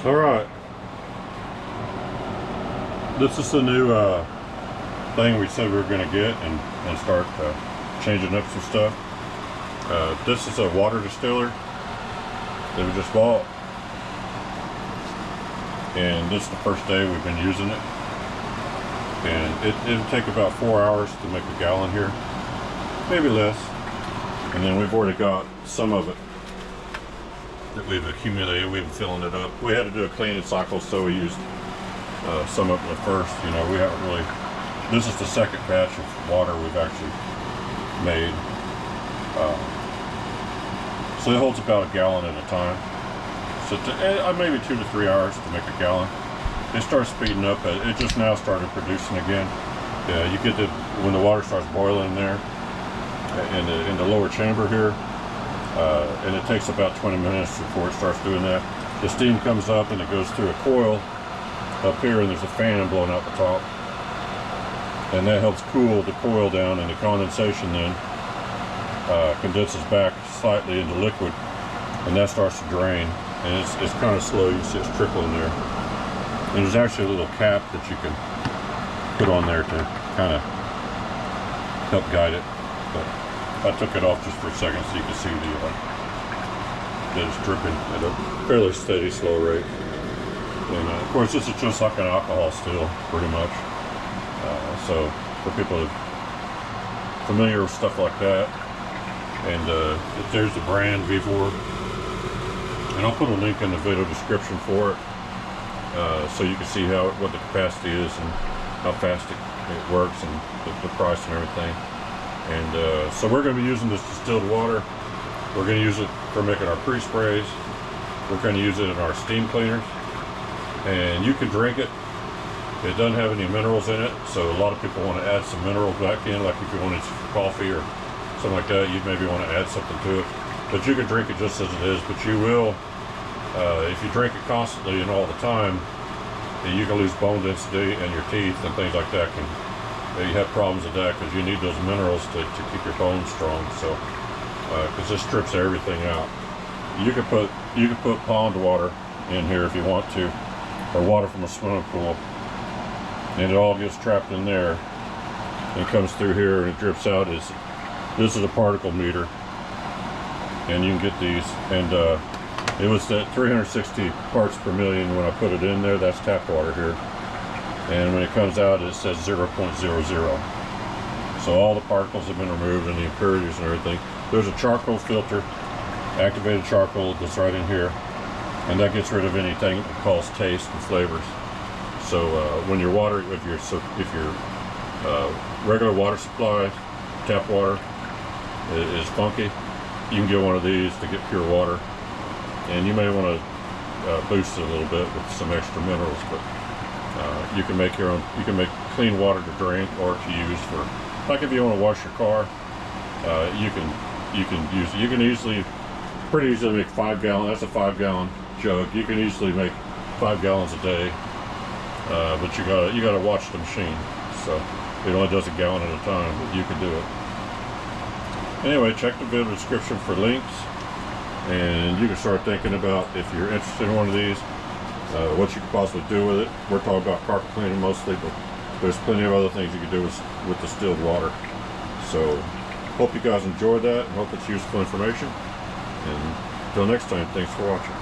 All right, this is the new thing we said we were going to get and start changing up some stuff. This is a water distiller that we just bought, and this is the first day we've been using it, and it'll take about 4 hours to make a gallon here, maybe less. And then we've already got some of it that we've accumulated. We've been filling it up. We had to do a cleaning cycle, so we used some of it first. You know, we haven't really. This is the second batch of water we've actually made. So it holds about a gallon at a time. So maybe 2 to 3 hours to make a gallon. It starts speeding up. It just now started producing again. Yeah, you get when the water starts boiling in there in the lower chamber here. And it takes about 20 minutes before it starts doing that. The steam comes up and it goes through a coil up here, and there's a fan blowing out the top, and that helps cool the coil down, and the condensation then condenses back slightly into liquid, and that starts to drain, and it's kind of slow. You see it's trickling there, and there's actually a little cap that you can put on there to kind of help guide it, but I took it off just for a second so you can see that it's dripping at a fairly steady, slow rate. And of course, this is just like an alcohol still, pretty much. So for people that are familiar with stuff like that, and there's the brand Vevor, and I'll put a link in the video description for it, so you can see what the capacity is and how fast it works, and the price and everything. And so we're going to be using this distilled water. We're going to use it for making our pre-sprays. We're going to use it in our steam cleaners. And you can drink it. It doesn't have any minerals in it, so a lot of people want to add some minerals back in, like if you wanted coffee or something like that, you'd maybe want to add something to it. But you can drink it just as it is, but you will, if you drink it constantly and all the time, you can lose bone density in your teeth and things like that. You have problems with that because you need those minerals to keep your bones strong. So, because this strips everything out. You could put pond water in here if you want to, or water from a swimming pool, and it all gets trapped in there and comes through here and it drips out. This is a particle meter, and you can get these. And it was at 360 parts per million when I put it in there. That's tap water here. And when it comes out, it says 0.00. So all the particles have been removed and the impurities and everything. There's a charcoal filter, activated charcoal, that's right in here, and that gets rid of anything that causes taste and flavors. So when your water, if your regular water supply, tap water, is funky, you can get one of these to get pure water. And you may want to boost it a little bit with some extra minerals, but you can make your own. You can make clean water to drink or to use for, like if you want to wash your car, you can use it. You can pretty easily make 5 gallon. That's a 5-gallon jug. You can easily make 5 gallons a day, but you gotta watch the machine. So it only does a gallon at a time, but you can do it. Anyway, check the video description for links, and you can start thinking about, if you're interested in one of these, what you could possibly do with it. We're talking about carpet cleaning mostly, but there's plenty of other things you can do with distilled water. So hope you guys enjoyed that, and hope it's useful information. And until next time, thanks for watching.